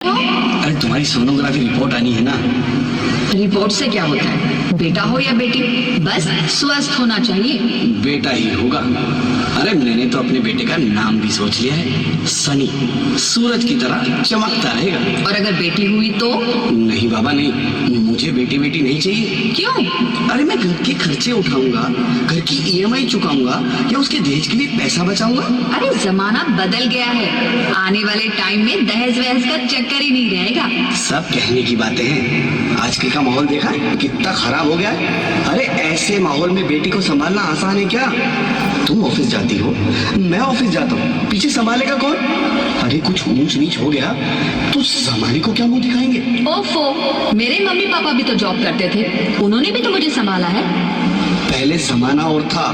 अरे तुम्हारी sonography report आनी है ना। रिपोर्ट से क्या होता है? बेटा हो या बेटी, बस स्वस्थ होना चाहिए। बेटा ही होगा। अरे मैंने तो अपने बेटे का नाम भी सोच लिया है, सनी। सूरज की तरह चमकता रहेगा। और अगर बेटी हुई तो? नहीं बाबा नहीं, मुझे बेटी बेटी नहीं चाहिए। क्यों? अरे मैं घर के खर्चे उठाऊंगा, घर की ईएमआई चुकाऊंगा या उसके दहेज के लिए पैसा बचाऊंगा। अरे जमाना बदल गया है, आने वाले टाइम में दहेज वहेज का चक्कर ही नहीं रहेगा। सब कहने की बातें हैं, आजकल का माहौल देखा कितना खराब हो गया है। अरे ऐसे माहौल में बेटी को संभालना आसान है क्या? तुम ऑफिस जाती हो, मैं ऑफिस जाता हूँ, पीछे संभालेगा कौन? अरे कुछ ऊंच नीच हो गया तो जमाने को क्या मुंह दिखाएंगे? ओफो, मेरे मम्मी पापा भी तो जॉब करते थे, उन्होंने भी तो मुझे संभाला है। पहले जमाना और था,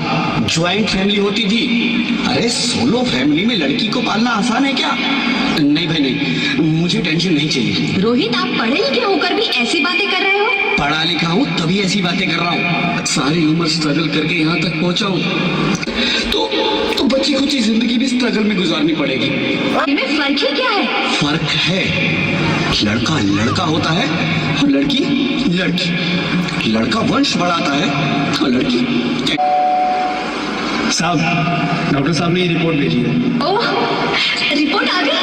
ज्वाइंट फैमिली होती थी। अरे सोलो फैमिली में लड़की को पालना आसान है क्या? नहीं भाई नहीं, मुझे टेंशन नहीं चाहिए। रोहित, आप पढ़े लिखे होकर भी ऐसी बातें कर रहे हो? पढ़ा लिखा हूँ तभी ऐसी बातें कर रहा हूँ। सारी उम्र स्ट्रगल करके यहाँ तक पहुँचा हूँ तो बच्ची कुछ जिंदगी भी स्ट्रगल में गुजारनी पड़ेगी। इनमें फर्क ही क्या है? फर्क है, लड़का लड़का होता है और लड़की लड़की। लड़का वंश बढ़ाता है और लड़की। साहब, डॉक्टर साहब ने ये रिपोर्ट भेजी है। ओह, रिपोर्ट आ गई?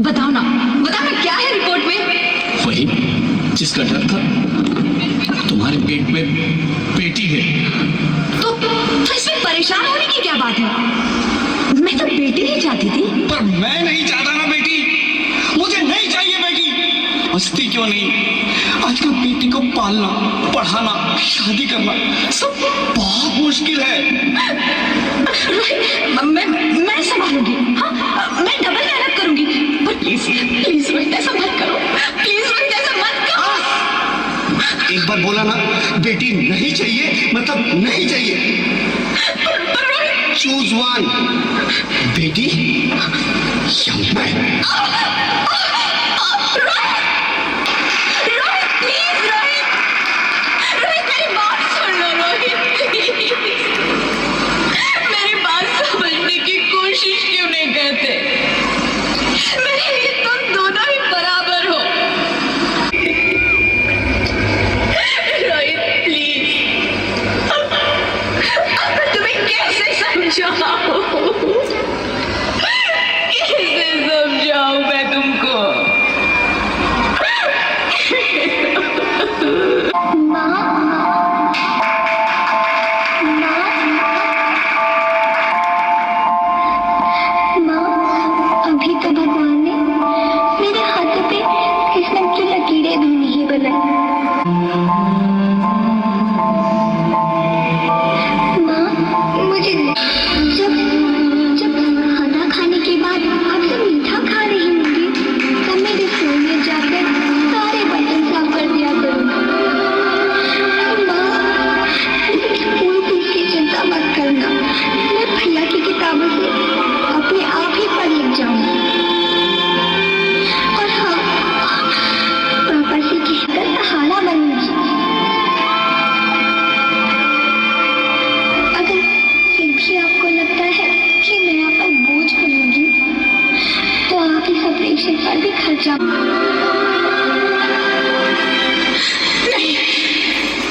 बताओ ना क्या है रिपोर्ट में? वही जिसका डर था, तुम्हारे पेट में बेटी है। तो इसमें परेशान होने की क्या बात है? मैं तो बेटी ही चाहती थी। पर मैं नहीं चाहता ना बेटी, मुझे नहीं चाहिए बेटी। हंसती क्यों नहीं? आजकल बेटी को पालना, पढ़ाना, शादी करना सब बहुत मुश्किल है। मैं संभालूंगी। हाँ, मैं डबल मेहनत करूंगी। पर प्लीज रोहित, ऐसा मत करो। प्लीज रोहित, ऐसा मत करो। एक बार बोला ना बेटी नहीं चाहिए मतलब नहीं चाहिए। चूज वन, बेटी या मैं। समझाऊं मैं तुमको? अभी तो भगवान ने मेरे हाथ पे किस्मत की लकीरें भी नहीं बनाई। माँ, मुझे जब खाना खाने के बाद आपसे मीठा खा रही होंगी तब मैं रसोई में जाकर सारे बर्तन साफ कर दिया करूँगी। माँ, स्कूल की चिंता मत करना, मैं भैया की किताबों से अपने आप ही पढ़ लिख जाऊंगी। और हाँ, पापा से कहकर सहारा बनूंगी। अगर फिर भी आपको लगता है कि मैं आप पर बोझ बनूंगी तो आप इस ऑपरेशन पर भी खर्चा। नहीं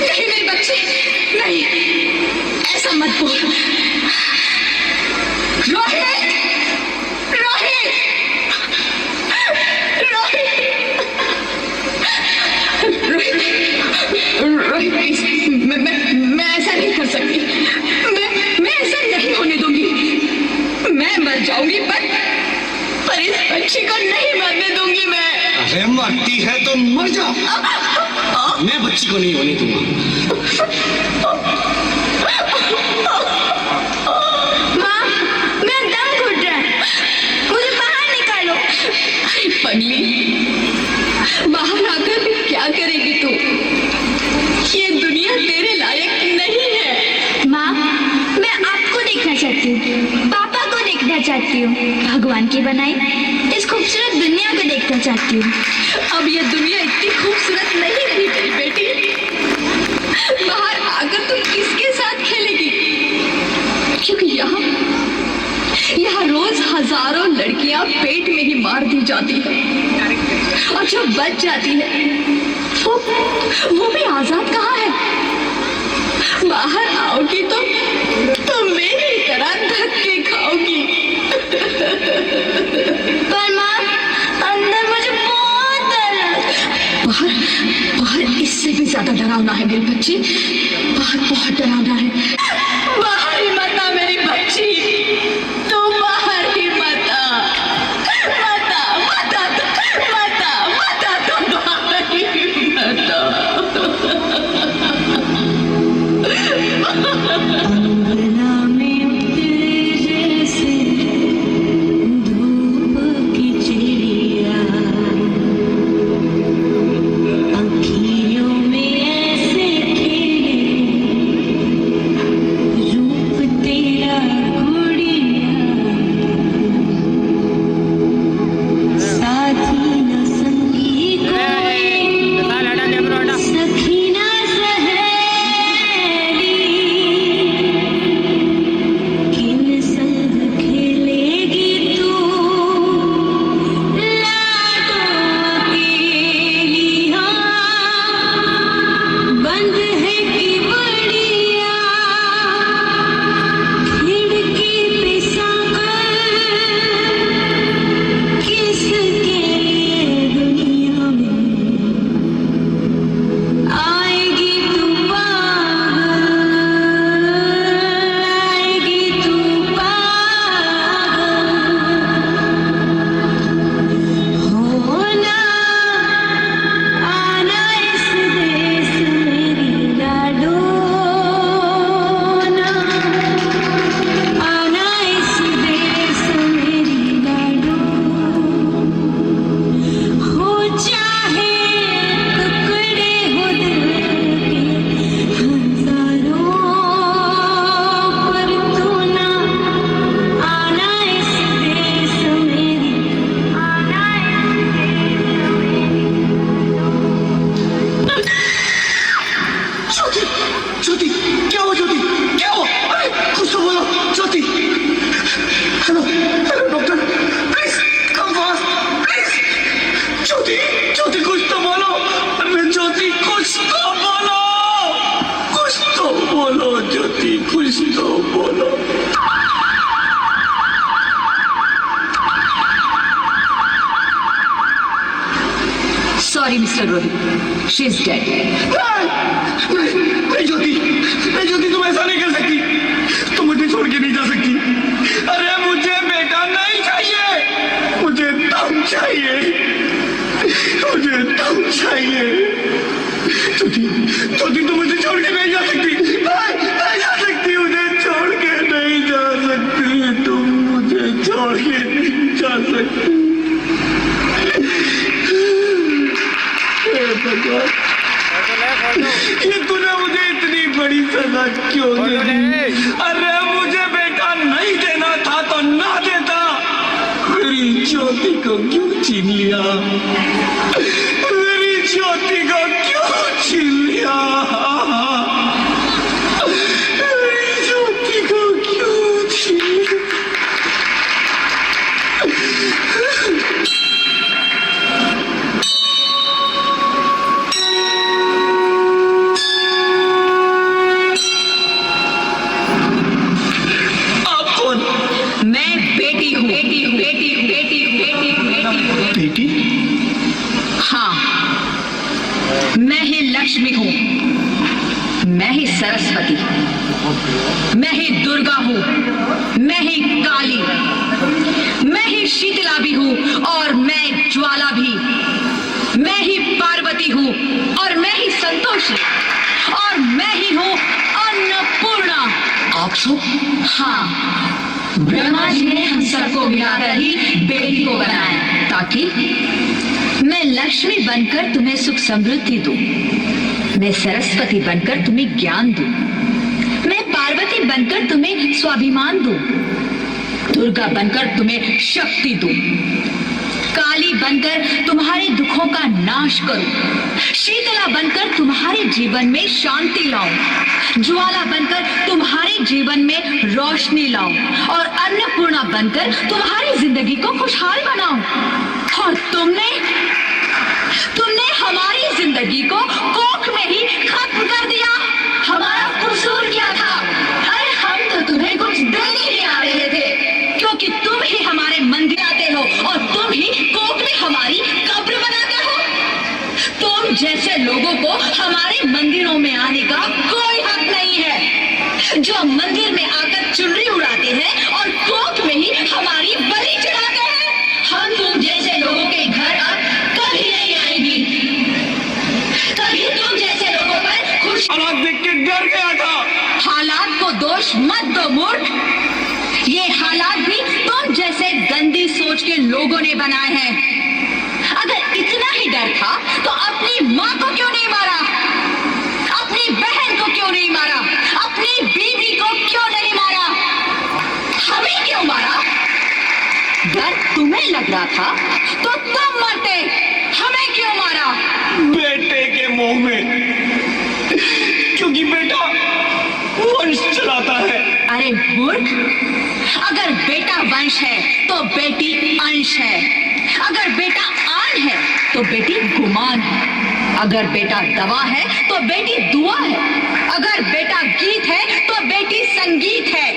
मेरे बच्चे, नहीं, ऐसा मत बोल। मैं ऐसा नहीं कर सकती। मैं ऐसा नहीं होने दूंगी। मैं मर जाऊंगी पर इस बच्ची को नहीं मरने दूंगी मैं। अरे मरती है तो मर जा, मैं बच्ची को नहीं होने दूंगा। माँ, मेरा दम घुट रहा है, मुझे बाहर निकालो। अरे पगली, बाहर आकर भी क्या करेगी तू? ये दुनिया तेरे लायक नहीं है। माँ, मैं आपको देखना चाहती हूँ, पापा को देखना चाहती हूँ, भगवान की बनाई इस खूबसूरत दुनिया को देखना चाहती हूँ। अब ये दुनिया इतनी खूबसूरत नहीं रही मेरी बेटी। बाहर आकर तू किसके साथ खेलेगी? क्योंकि यहाँ रोज हजारों लड़कियां पेट में ही मार दी जाती है। जो बच जाती है वो भी आजाद कहाँ है? बाहर आओगी तो मेरी तरह धक्के खाओगी। पर माँ, अंदर मुझे बहुत डर लग। बाहर इससे भी ज्यादा डरावना है मेरी बच्ची। बाहर बहुत डरावना है। बाहर ही मत आ मेरी बच्ची, तू बाहर ही मत आ, मत आ, मत आ, मत आ, मत आ, तू बाहर ही मत आ। अंगना में उतरे जैसे धूप की चिड़िया, अँखियों में ऐसे खिले रूप तेरा गुड़िया, साथी न संगी कोई, सखी न सहेली, किन संग खेलेगी तू लाडो अकेली। हाँ, बंद है कि बढ़िया खिड़की पे सांकर, किसके लिए दुनिया में आएगी तू पागल, आएगी तू पागल। होना आना इस देश मेरी लाडो ना, आना इस देश मेरी लाडो। हो चाहे टुकड़े हो दिल के हजारों, पर तू ना आना इस देश मेरी, आना इस ज्योति, ज्योति, क्या हुआ ज्योति, क्या हुआ? अरे कुछ तो बोलो Jyoti. Hello hello doctor, please come fast please. Jyoti, Jyoti कुछ तो बोलो। अरे ज्योति कुछ तो बोलो, कुछ तो बोलो ज्योति, कुछ तो बोलो। Sorry mister Rohit, she is dead. नहीं ज्योति, नहीं ज्योति, तुम ऐसा नहीं कर सकती, तुम मुझे छोड़ के नहीं जा सकती। अरे मुझे बेटा नहीं चाहिए, मुझे दम चाहिए, मुझे दम चाहिए। ज्योति, ज्योति तुम मुझे छोड़ के नहीं जा सकती, नहीं जा सकती, मुझे छोड़ के नहीं जा सकती, तुम मुझे छोड़ के नहीं जा सकती। हे भगवान, ये तूने मुझे इतनी बड़ी सजा क्यों दे दी? अरे मुझे बेटा नहीं देना था तो ना देता, मेरी ज्योति को क्यों छीन लिया, मेरी ज्योति को क्यों छीन लिया, मेरी ज्योति को क्यों छीन लिया? मैं बेटी हूँ, बेटी हूँ, बेटी हूँ, बेटी हूँ, बेटी हूँ, बेटी हूँ। बेटी? हाँ, मैं ही लक्ष्मी हूँ, मैं ही सरस्वती, मैं ही दुर्गा हूँ, मैं ही काली, मैं ही शीतला भी हूँ और मैं ज्वाला भी, मैं ही पार्वती हूँ और मैं ही संतोषी और मैं ही हूँ अन्नपूर्णा। आप सब? हाँ, ब्रह्मा जी ने हम सबको मिलाकर ही बेटी को बनाया ताकि मैं लक्ष्मी बनकर तुम्हें सुख समृद्धि दूं, मैं सरस्वती बनकर तुम्हें ज्ञान दूं, मैं पार्वती बनकर तुम्हें स्वाभिमान दूं, दुर्गा बनकर तुम्हें शक्ति दूं, काली बनकर तुम्हारे दुखों का नाश करूं, शीतला बनकर तुम्हारे जीवन में शांति लाऊं, ज्वाला बनकर तुम्हारे जीवन में रोशनी लाऊं और अन्नपूर्णा बनकर तुम्हारी जिंदगी को खुशहाल बनाऊं। और लड़की को कोख में ही खत्म कर दिया। हमारा कसूर क्या था? अरे हम तो तुम्हें कुछ देने ही आ रहे थे, क्योंकि तुम ही हमारे मंदिर आते हो और तुम ही कोख में हमारी कब्र बनाते हो। तुम जैसे लोगों को हमारे मंदिरों में आने का कोई हक नहीं है, जो मंदिर में आकर चुनरी उड़ाते हैं और कोख में ही हमारी बलि चढ़ाते हैं। हम तुम जैसे लोगों के घर अब कभी नहीं आएंगी। कभी तुम जैसे लोगों पर खुश। हालात देख के डर गया था। हालात को दोष मत दो मूर्ख, ये हालात भी तुम जैसे गंदी सोच के लोगों ने बनाए हैं। अगर इतना ही डर था तो अपनी माँ को क्यों नहीं मारा? अपनी बहन को क्यों नहीं मारा? अपनी बीवी को क्यों नहीं मारा? हमें क्यों मारा? डर तुम्हें लग रहा था तो तुम मरते, हमें क्यों मारा? बेटे के मुंह में, क्योंकि बेटा वंश चलाता है। अरे मूर्ख, अगर बेटा वंश है तो बेटी अंश है। अगर बेटा आन है तो बेटी गुमान है। अगर बेटा दवा है तो बेटी दुआ है। अगर बेटा गीत है तो बेटी संगीत है।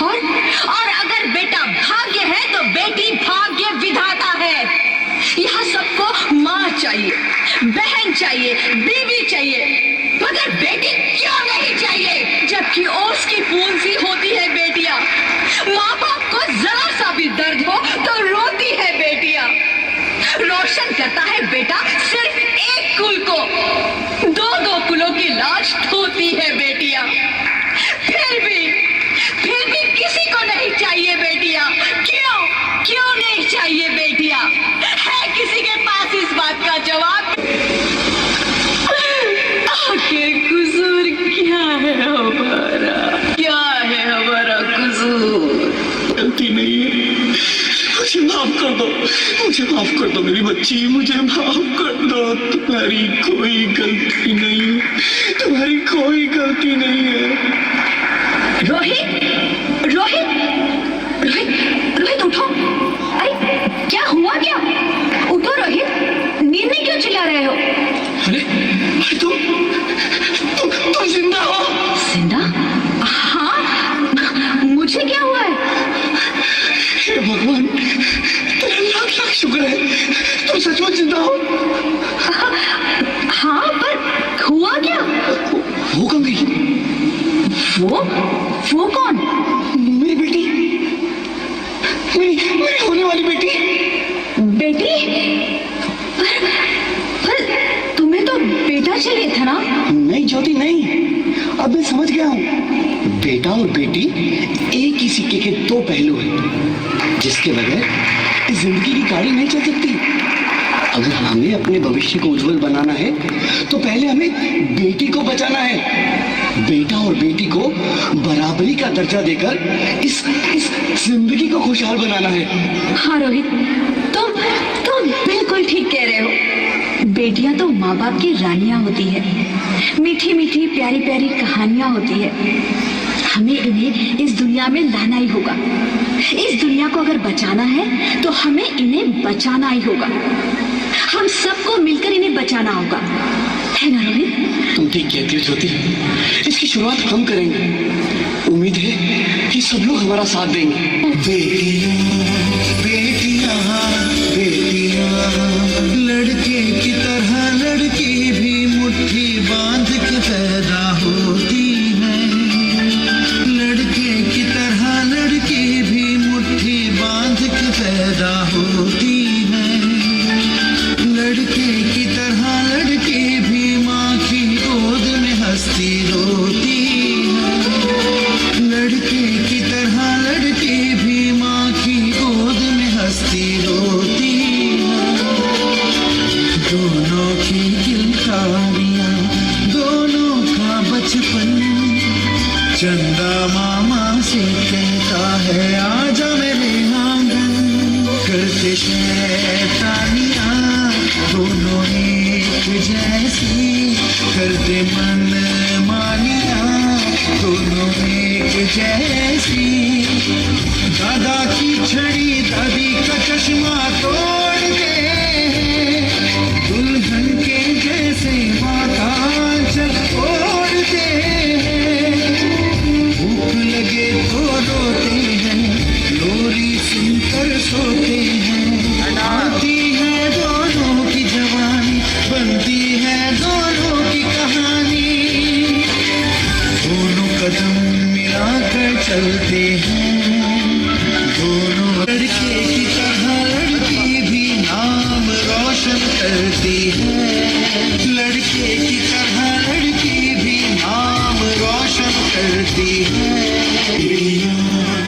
और अगर बेटा भाग्य है तो बेटी भाग्य विधाता है। यहाँ सबको माँ चाहिए, बहन चाहिए, बीवी चाहिए, मगर बेटी क्यों नहीं चाहिए? जबकि ओस की फूल सी होती है बेटियां। माँ बाप को जरा सा भी दर्द हो तो रोती है बेटियां। रोशन करता है बेटा सिर्फ एक कुल को, दो दो कुलों की लाश ढोती है बेटियां। फिर भी किसी को नहीं चाहिए बेटियां। क्यों नहीं चाहिए बेटियां? है किसी के पास इस बात का जवाब? आखिर कसूर क्या है हमारा? क्या है हमारा कसूर? गलती नहीं है, मुझे माफ कर दो, मुझे माफ कर दो मेरी बच्ची, मुझे माफ कर दो। तुम्हारी कोई गलती नहीं है, तुम्हारी कोई गलती नहीं है। रोहित, उठो। अरे क्या हुआ? क्या उठो रोहित, नींद में क्यों चिल्ला रहे हो? अरे तुम जिंदा हो? जिंदा? हाँ, मुझे क्या हुआ है? हे भगवान, तेरा लाख लाख शुक्र है, तुम सचमुच जिंदा हो। हाँ, पर हुआ क्या? वो कौन गई? वो कौन? मेरी बेटी, मेरी होने वाली बेटी। पर तुम्हें तो बेटा चाहिए था ना? नहीं ज्योति, नहीं, अब मैं समझ गया हूँ। बेटा और बेटी एक ही सिक्के के दो पहलू हैं, जिसके बगैर इस जिंदगी की गाड़ी नहीं चल सकती। अगर हमें अपने भविष्य को उज्जवल बनाना है तो पहले हमें बेटी को बचाना है। बेटा और बेटी को बराबरी का दर्जा देकर इस जिंदगी को खुशहाल बनाना है। हाँ रोहित, तुम बिल्कुल ठीक कह रहे हो। बेटियां तो माँ बाप की रानियां होती है, मीठी मीठी प्यारी प्यारी कहानियां होती है। हमें इन्हें इस दुनिया में लाना ही होगा। इस दुनिया को अगर बचाना है तो हमें इन्हें बचाना ही होगा। हम सबको मिलकर इन्हें बचाना होगा, है ना रोहित? तुम ठीक कहती हो ज्योति, इसकी शुरुआत हम करेंगे। उम्मीद है कि सब लोग हमारा साथ देंगे। बेटियां लड़के की तरह लड़की भी मुट्ठी बांध के पैदा होती है। लड़के की तरह लड़की भी मुट्ठी बांध के पैदा होती है। लड़के की तरह लड़की भी माँ की गोद में हंसती रोती है। लड़के की तरह लड़की भी माँ की गोद में हंसती रोती है। दोनों की किलकारियाँ, दोनों का बचपन, चंदा मामा से कहता है आजा मेरे आंगन। करते शैतानियाँ दोनों एक जैसी, करते मन मानियाँ दोनों एक जैसी। दादा की छड़ी दादी का चश्मा तोड़ के दुल्हन के जैसे चलते हैं दोनों लड़के की तरह लड़की भी नाम रोशन करती है